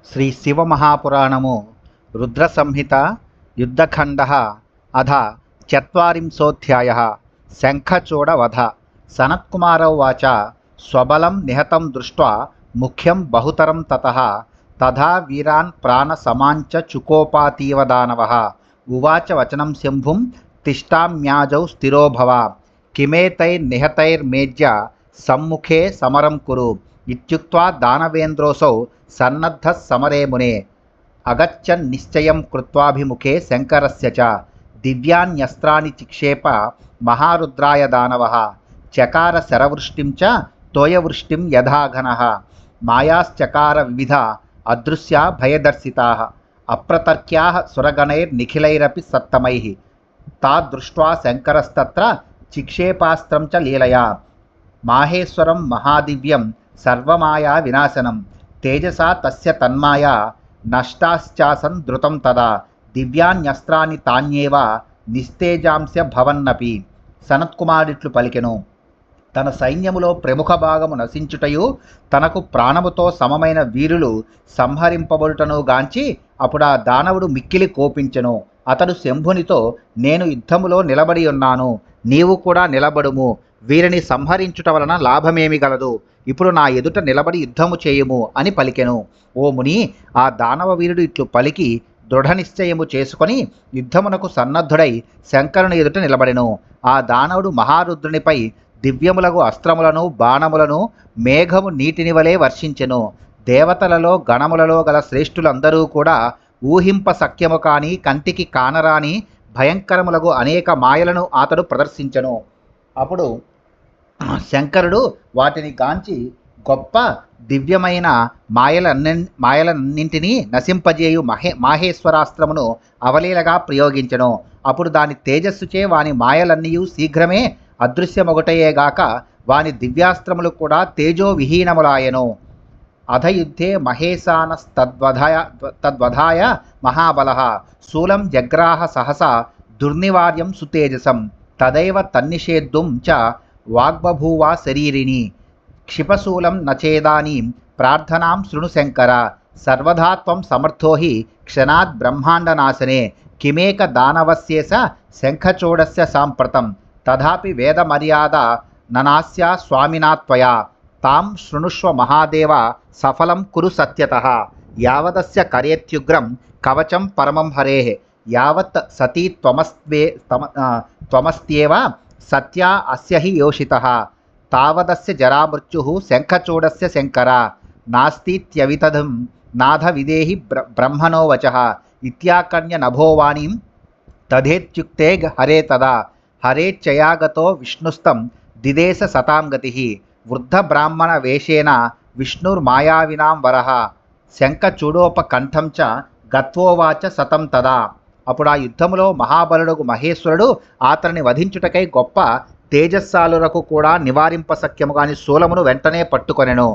శ్రీ శివమహాపురాణము రుద్ర సంహిత యుద్ధఖండ అధ చత్వారింశోऽధ్యాయः శంఖచూడవధ సనత్కుమారౌవాచ స్వబలం నిహతం దృష్ట్వా ముఖ్యం బహుతరం తతః తథా వీరాన్ ప్రాణసమాంచ చుకోపాతీవ దానవః ఉవాచ వచనం శంభుం తిష్టామ్యాజౌ స్థిరో భవ కిమేతైర్నిహతైర్మేజ్య సమ్ముఖే సమరం కురు ఇత్యుక్త్వా దానవేంద్రోऽసౌ సన్నద్ధः సమరే మునే అగచ్చన్ నిశ్చయం కృత్వాభిముఖే శంకరస్య చ దివ్యాన్యస్త్రాణి చిక్షేప మహారుద్రాయ దానవః చకార శరవృష్టిం చ తోయవృష్టిం యథాఘనః మాయాశ్చకార వివిధ అదృశ్యా భయదర్శితాః అప్రతర్క్యాః సురగణైర్నిఖిలైరపి సత్తమైః తాదృష్ట్వా శంకరస్తత్ర చిక్షేపాస్త్రం చ లీలయా మాహేశ్వరం మహాదివ్యం సర్వమాయా వినాశనం తేజసా తస్య తన్మాయా నష్టాశ్చాసన్ ధృతం తదా దివ్యాన్యస్త్రాన్ని తాన్యేవ నిస్తేజాంస్య భవన్నపి సనత్కుమారుడిట్లు పలికెను. తన సైన్యములో ప్రముఖ భాగము నశించుటయు తనకు ప్రాణముతో సమమైన వీరులు సంహరింపబడుటను గాంచి అప్పుడు ఆ దానవుడు మిక్కిలి కోపించెను. అతడు శంభునితో, నేను యుద్ధములో నిలబడి ఉన్నాను, నీవు కూడా నిలబడుము, వీరిని సంహరించుట వలన లాభమేమి గలదు, ఇప్పుడు నా ఎదుట నిలబడి యుద్ధము చేయుము అని పలికెను. ఓ ముని, ఆ దానవ వీరుడు ఇట్లు పలికి దృఢ నిశ్చయము చేసుకొని యుద్ధమునకు సన్నద్ధుడై శంకరుని ఎదుట నిలబడెను. ఆ దానవుడు మహారుద్రునిపై దివ్యములకు అస్త్రములను బాణములను మేఘము నీటిని వలె వర్షించెను. దేవతలలో గణములలో గల శ్రేష్ఠులందరూ కూడా ఊహింప సఖ్యము కాని కంటికి కానరాని భయంకరములకు అనేక మాయలను అతడు ప్రదర్శించెను. అప్పుడు శంకరుడు వాటిని గాంచి గొప్ప దివ్యమైన మాయలన్నింటినీ నశింపజేయు మాహేశ్వరాస్త్రమును అవలీలగా ప్రయోగించెను. అప్పుడు దాని తేజస్సుచే వాని మాయలన్నీయు శీఘ్రమే అదృశ్యమొగటయేగాక వాని దివ్యాస్త్రములు కూడా తేజో విహీనములాయెను. అధయుద్ధే మహేశానస్తద్వధాయ మహాబలః శూలం జగ్రాహ సహసా దుర్నివార్యం సుతేజసం తదైవ తన్నిషేద్ధుం చ వాగ్బభూవా శరీరిణి క్షిపశూలం నచేదానీం ప్రార్థనాం శృణు శంకర సర్వదా త్వం సమర్థో హి క్షణాద్ బ్రహ్మాండనాశనే కిమేక దానవస్యేస శంఖచూడస్య సాంప్రతం తథాపి వేదమర్యాద ననాస్యా స్వామినా త్వయా తాం శృణుష్వ మహాదేవ సఫలం కురు సత్యతః యావదస్య కరేత్యుగ్రం కవచం పరమం హరేః యావత్ సతీ త్వమస్త్యేవ సత్యా అస్య హి యోషితః తావదస్య జరామృత్యుః శంఖచూడస్య శంకర నాస్తిత్యవితధం నాథ విదేహి బ్రహ్మణో వచః ఇత్యాకర్ణ్య నభోవాణీం తథేత్యుక్తే హరే తదా హరేచ్చయాగతో విష్ణుస్తం దిదేశ సతాం గతిః వృద్ధ బ్రాహ్మణ వేషేణ విష్ణుర్మాయావినాం వరః శంఖచూడోపకంఠం చ గత్వోవాచ సతం తదా. అప్పుడు ఆ యుద్ధములో మహాబలుడు మహేశ్వరుడు అతనిని వధించుటకై గొప్ప తేజస్సాలులకు కూడా నివారింపసఖ్యము కాని శూలమును వెంటనే పట్టుకొనెను.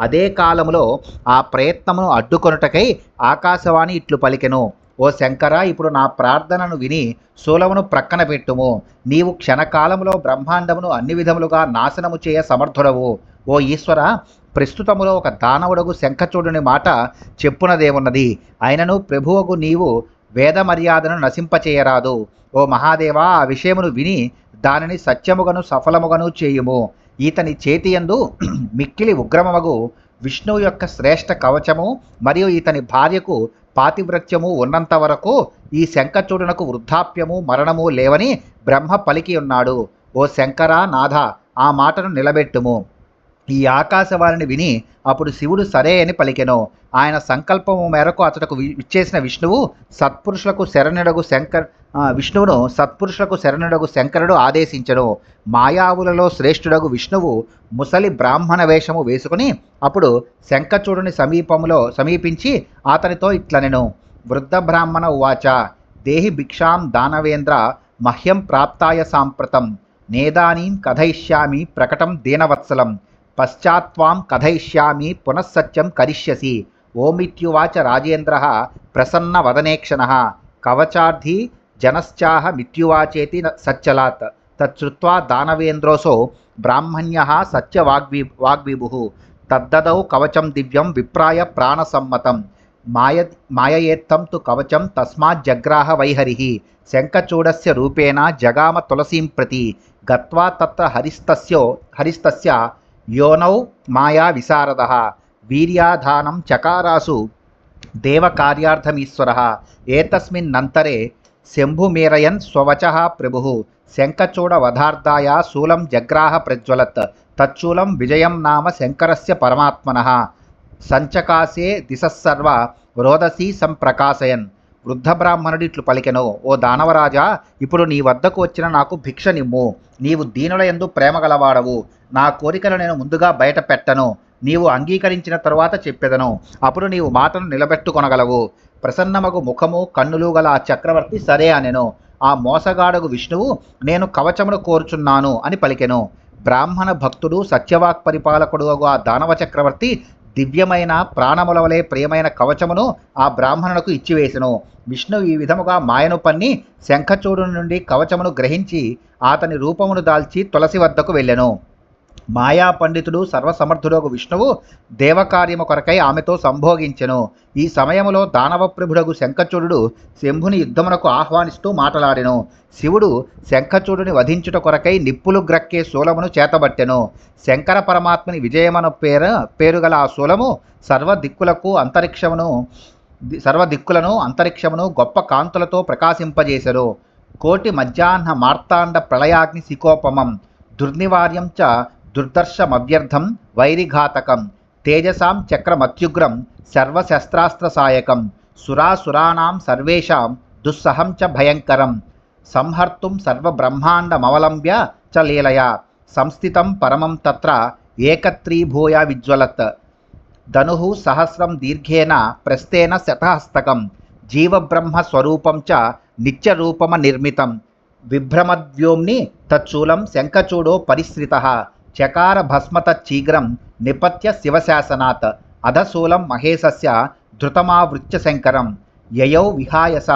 అదే కాలములో ఆ ప్రయత్నమును అడ్డుకొనుటకై ఆకాశవాణి ఇట్లు పలికెను, ఓ శంకర, ఇప్పుడు నా ప్రార్థనను విని శూలమును ప్రక్కన పెట్టుము. నీవు క్షణకాలములో బ్రహ్మాండమును అన్ని విధములుగా నాశనము చేయ సమర్థుడవు. ఓ ఈశ్వర, ప్రస్తుతములో ఒక దానవుడగు శంఖచూడుని మాట చెప్పునదేమున్నది. అయినను ప్రభువగు నీవు వేద మర్యాదను నశింపచేయరాదు. ఓ మహాదేవా, ఆ విషయమును విని దానిని సత్యముగను సఫలముగను చేయుము. ఈతని చేతియందు మిక్కిలి ఉగ్రమగు విష్ణువు యొక్క శ్రేష్ఠ కవచము మరియు ఈతని భార్యకు పాతివ్రత్యము ఉన్నంత వరకు ఈ శంఖచూడునకు వృద్ధాప్యము మరణము లేవని బ్రహ్మ పలికి ఉన్నాడు. ఓ శంకర నాథ, ఆ మాటను నిలబెట్టుము. ఈ ఆకాశవాణిని విని అప్పుడు శివుడు సరే అని పలికెను. ఆయన సంకల్పము మేరకు అతడుకు విచ్చేసిన విష్ణువును సత్పురుషులకు శరణుడగు శంకరుడు ఆదేశించెను. మాయావులలో శ్రేష్ఠుడగు విష్ణువు ముసలి బ్రాహ్మణ వేషము వేసుకుని అప్పుడు శంఖచూడుని సమీపించి అతనితో ఇట్లనెను, వృద్ధ బ్రాహ్మణ ఉవాచ దేహి భిక్షాం దానవేంద్ర మహ్యం ప్రాప్తాయ సాంప్రతం నేదానీం కథయిష్యామి ప్రకటం దీనవత్సలం పశ్చాత్వాం కథయిష్యామి పునఃసత్యం కరిష్యసి ఓమిత్యువాచ రాజేంద్రః ప్రసన్న వదనేక్షణః కవచార్థి జనశ్చాహ మిత్యువాచేతి సచ్చలాత్ తచ్చుత్వా దానవేంద్రోసో బ్రాహ్మణ్యః సత్యవాగ్విభుః తద్దదౌ కవచం దివ్యం విప్రాయ ప్రాణసమ్మతం మాయయేత్తం తు కవచం తస్మాజ్జగ్రాహ వైహరిః శంఖచూడస్య రూపేణ జగామ తులసీం ప్రతి గత్వా తత్ర హరిస్తస్య యోనౌ మాయా విశారదః వీర్యాధానం చకారాసు దేవకార్యార్థమీశ్వరः ఏతస్మిన్నంతరే శంభుమేరయన్ స్వవచః ప్రభుః శంఖచూడవధార్థాయ శూలం జగ్రాహ ప్రజ్వలత్ తచ్చూలం విజయం నామ శంకరస్య పరమాత్మనః సంచకాసే దిశస్సర్వ రోదసీ సంప్రకాశయన్. వృద్ధ బ్రాహ్మణుడు ఇట్లు పలికెను, ఓ దానవరాజా, ఇప్పుడు నీ వద్దకు వచ్చిన నాకు భిక్ష నిమ్ము. నీవు దీనుల యందు ప్రేమ గలవాడవు. నా కోరికలు నేను ముందుగా బయట పెట్టను. నీవు అంగీకరించిన తరువాత చెప్పెదను. అప్పుడు నీవు మాటను నిలబెట్టుకొనగలవు. ప్రసన్నమగు ముఖము కన్నులు గల ఆ చక్రవర్తి సరే అనెను. ఆ మోసగాడగు విష్ణువు, నేను కవచమును కోరుచున్నాను అని పలికెను. బ్రాహ్మణ భక్తుడు సత్యవాక్ పరిపాలకుడు ఆ దానవ చక్రవర్తి దివ్యమైన ప్రాణముల వలె ప్రియమైన కవచమును ఆ బ్రాహ్మణునకు ఇచ్చివేసెను. విష్ణువు ఈ విధముగా మాయను పన్ని శంఖచూడు నుండి కవచమును గ్రహించి అతని రూపమును దాల్చి తులసి వద్దకు వెళ్ళెను. మాయా పండితుడు సర్వసమర్థుడగు విష్ణువు దేవకార్యము కొరకై ఆమెతో సంభోగించెను. ఈ సమయములో దానవ ప్రభుడగు శంఖచూడు శంభుని యుద్ధమునకు ఆహ్వానిస్తూ మాటలాడెను. శివుడు శంఖచూడుని వధించుట కొరకై నిప్పులు గ్రక్కే శూలమును చేతబట్టెను. శంకర పరమాత్మని విజయమను పేరుగల ఆ శూలము సర్వ దిక్కులను అంతరిక్షమును గొప్ప కాంతులతో ప్రకాశింపజేసెను. కోటి మధ్యాహ్న మార్తాండ ప్రళయాగ్ని శికోపమం దుర్నివార్యం చ దుర్దర్శమవ్యర్థం వైరిఘాతకం తేజసాం చక్రమత్యుగ్రం సర్వశస్త్రాస్త్ర సాయకం సురాసురాణాం సర్వేషాం దుస్సహం చ భయంకరం సంహర్తుం సర్వబ్రహ్మాండమవలంబ్య చ లీలయా సంస్థితం పరమం తత్ర ఏకత్రీభూయ విజ్వలత్ ధనుః సహస్రం దీర్ఘేన ప్రస్థేన శతహస్తకం జీవబ్రహ్మస్వరూపం చ నిత్యరూపమ నిర్మితం విభ్రమద్వ్యోమ్ని తచ్చూలం శంఖచూడో పరిశ్రితః చకార భస్మతచ్చీఘ్రం నిపత్య శివశాసనాత్ అధశూలం మహేశస్య ధృతమావృత్య శంకరం యయౌ విహాయస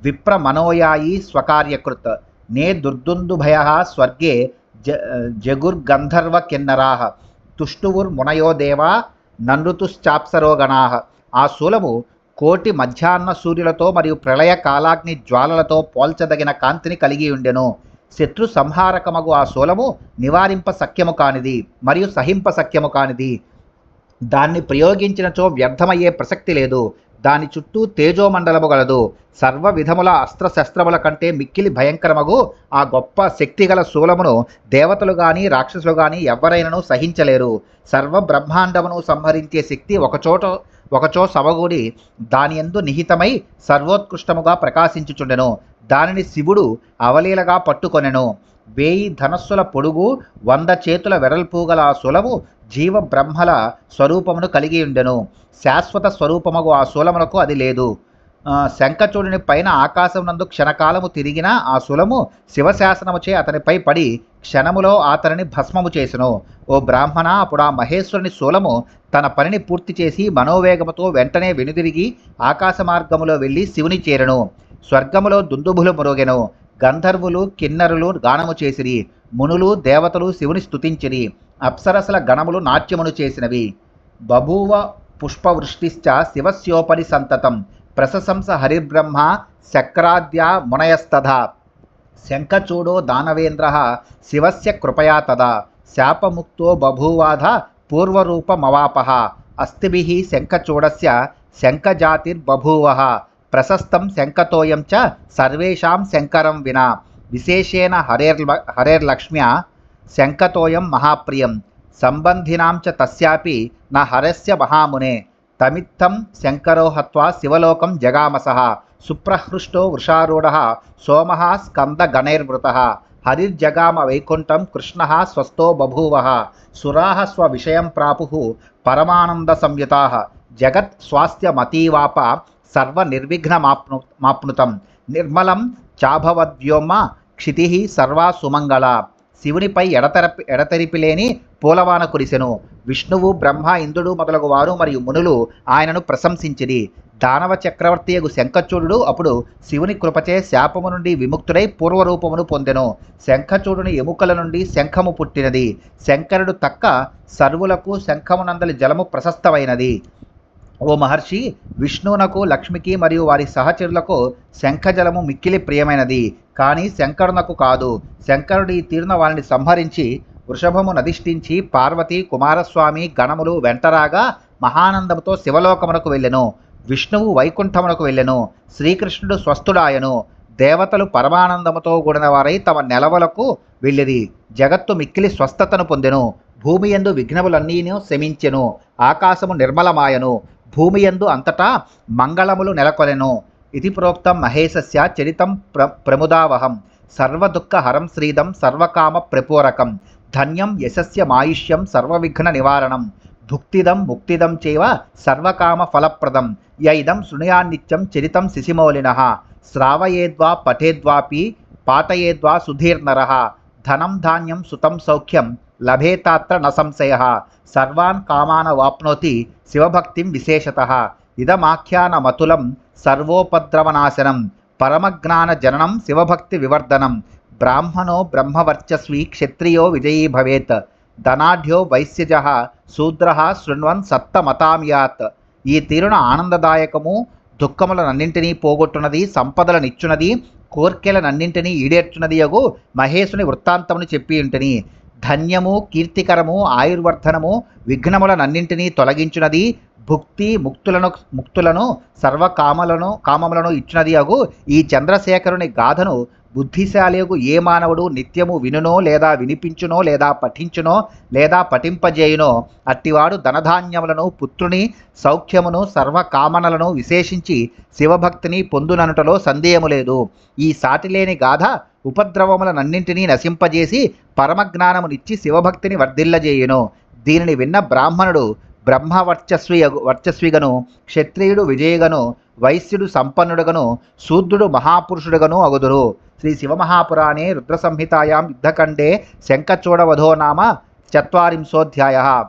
విప్రమనోయాయీ స్వకార్యకృత్ నే దుర్దుందుభయః స్వర్గే జగుర్గంధర్వ కిన్నరాః తుష్టువుర్మునయో దేవా ననృతుశ్చాప్సరోగణాః. ఆ శూలము కోటి మధ్యాహ్న సూర్యులతో మరియు ప్రళయ కాలాగ్ని జ్వాలలతో పోల్చదగిన కాంతిని కలిగి ఉండెను. శత్రు సంహారకమగు ఆ శూలము నివారింప సఖ్యము కానిది మరియు సహింప సఖ్యము కానిది. దాన్ని ప్రయోగించినచో వ్యర్థమయ్యే ప్రసక్తి లేదు. దాని చుట్టూ తేజోమండలము గలదు. సర్వ విధముల అస్త్రశస్త్రముల కంటే మిక్కిలి భయంకరమగు ఆ గొప్ప శక్తిగల శూలమును దేవతలు గాని రాక్షసులు గాని ఎవరైనను సహించలేరు. సర్వ బ్రహ్మాండమును సంహరించే శక్తి ఒకచో సమగూడి దాని యందు నిహితమై సర్వోత్కృష్టముగా ప్రకాశించుచుండెను. దానిని శివుడు అవలీలగా పట్టుకొనెను. 1000 ధనస్సుల పొడుగు 100 చేతుల వెడల్పు గల ఆ శూలము జీవ బ్రహ్మల స్వరూపమును కలిగి ఉండెను. శాశ్వత స్వరూపమగు ఆ శూలమునకు అది లేదు. శంఖచూడుని పైన ఆకాశమునందు క్షణకాలము తిరిగిన ఆ శూలము శివశాసనముచే అతనిపై పడి క్షణములో అతనిని భస్మము చేసెను. ఓ బ్రాహ్మణ, అప్పుడు ఆ మహేశ్వరుని శూలము తన పనిని పూర్తి చేసి మనోవేగముతో వెంటనే వెనుదిరిగి ఆకాశ మార్గములో వెళ్ళి శివుని చేరెను. స్వర్గములో దుందుభులు మురుగెను. గంధర్వులు కిన్నరులు గానము చేసిరి. మునులు దేవతలు శివుని స్తుతించిరి. అప్సరసల గణములు నాట్యమును చేసినవి. బభూవ పుష్పవృష్టిశ్చ శివస్యోపరి సంతతం ప్రశంస హరిబ్రహ్మ శక్రాద్యా మునయస్తథా శంఖచూడో దానవేంద్రః శివస్య కృపయా తదా శాపముక్తో బభూవాధ పూర్వరూపమవాపః అస్థిభిః శంఖచూడస్య శంఖజాతిర్బభూవః ప్రశస్తం శంఖతోయం చ సర్వేషాం శంకరం వినా విశేషేణ హరేర్లక్ష్మ్యా శంఖతోయం మహాప్రియం సంబంధినాం చ తస్యాపి న హరస్య మహామునే తమిత్తం శంకరో హత్వా శివలోకం జగామసః సుప్రహృష్టో వృషారూఢః సోమః స్కందగణైర్వృతః హరిర్జగామ వైకుంఠం కృష్ణః స్వస్థో బభూవః సురాః స్వవిషయం ప్రాపుః పరమానంద సంయుతాః జగత్ స్వాస్థ్యమతీవాప సర్వనిర్విఘ్నమాప్నుతం నిర్మలం చాభవద్వ్యోమ క్షితిః సర్వా సుమంగళ. శివునిపై ఎడతెరిపి లేని పూలవాన కురిసెను. విష్ణువు, బ్రహ్మ, ఇంద్రుడు మొదలగు వారు మరియు మునులు ఆయనను ప్రశంసించిరి. దానవ చక్రవర్తియగు శంఖచూడు అప్పుడు శివుని కృపచే శాపము నుండి విముక్తుడై పూర్వరూపమును పొందెను. శంఖచూడుని ఎముకల నుండి శంఖము పుట్టినది. శంకరుడు తక్క సర్వులకు శంఖమునందలి జలము ప్రశస్తమైనది. ఓ మహర్షి, విష్ణువునకు లక్ష్మికి మరియు వారి సహచరులకు శంఖజలము మిక్కిలి ప్రియమైనది, కానీ శంకరునకు కాదు. శంకరుడు ఈ తీరున వారిని సంహరించి వృషభము నధిష్ఠించి పార్వతి కుమారస్వామి గణములు వెంటరాగా మహానందముతో శివలోకమునకు వెళ్ళెను. విష్ణువు వైకుంఠమునకు వెళ్ళెను. శ్రీకృష్ణుడు స్వస్థుడాయను. దేవతలు పరమానందముతో కూడిన వారై తమ నెలవలకు వెళ్ళిరి. జగత్తు మిక్కిలి స్వస్థతను పొందెను. భూమి యందు విఘ్నములన్నీను శమించెను. ఆకాశము నిర్మలమాయను. భూమి యందు అంతటా మంగళములు నెలకొనెను. ఇది ప్రోక్తం మహేశస్య చరితం ప్రముదావహం. సర్వదుఃఖహరం శ్రీదం సర్వకామ ప్రపూరకం. ధన్యం యశస్య మాయుష్యం సర్వవిఘ్న నివారణం. భుక్తిదం ముక్తిదం చేవ సర్వకామ ఫలప్రదం. యైదం శృణుయాన్నిత్యం చరితం శిశిమౌలినః. శ్రావయేద్వా పఠేద్వాపి పాఠయేద్వా సుధీర్నరః. ధనం ధాన్యం సుతం సౌఖ్యం లభేతాత్ర న సంశయః. సర్వాన్ కామాన్ వాప్నోతి శివభక్తిం విశేషతః. ఇదమాఖ్యానమతులం సర్వోపద్రవనాశనం. పరమజ్ఞాన జననం శివభక్తి వివర్ధనం. బ్రాహ్మణో బ్రహ్మవర్చస్వి క్షత్రియో విజయీ భవేత్. ధనాఢ్యో వైశ్యజః శూద్రః శృణ్వన్ సత్తమతామియాత్. ఈ తీరున ఆనందదాయకము, దుఃఖములనన్నింటినీ పోగొట్టునది, సంపదలనిచ్చునది, కోర్కెలనన్నింటినీ ఈడేర్చునది యగు మహేశుని వృత్తాంతమును చెప్పి ఉంటిని. ధన్యము, కీర్తికరము, ఆయుర్వర్ధనము, విఘ్నములనన్నింటినీ తొలగించునది, భుక్తి ముక్తులను కామములను ఇచ్చినది అగు ఈ చంద్రశేఖరుని గాథను బుద్ధిశాలియగు ఏ మానవుడు నిత్యము వినునో లేదా వినిపించునో లేదా పఠించునో లేదా పఠింపజేయునో అట్టివాడు ధనధాన్యములను, పుత్రుని, సౌఖ్యమును, సర్వకామనలను, విశేషించి శివభక్తిని పొందుననుటలో సందేహము లేదు. ఈ సాటిలేని గాథ ఉపద్రవములనన్నింటినీ నశింపజేసి పరమజ్ఞానమునిచ్చి శివభక్తిని వర్ధిల్లజేయును. దీనిని విన్న బ్రాహ్మణుడు వర్చస్విగను, క్షత్రియుడు విజయగను, వైశ్యుడు సంపన్నుడుగను, శూద్రుడు మహాపురుషుడుగను అగుదురు. శ్రీ శివమహాపురాణే రుద్రసంహితాయాం యుద్ధఖండే శంఖచూడవధో నామ 40.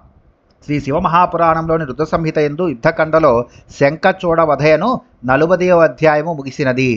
శ్రీ శివమహాపురాణంలోని రుద్రసంహిత యందు యుద్ధఖండలో శంఖచూడవధయను 40వ అధ్యాయము ముగిసినది.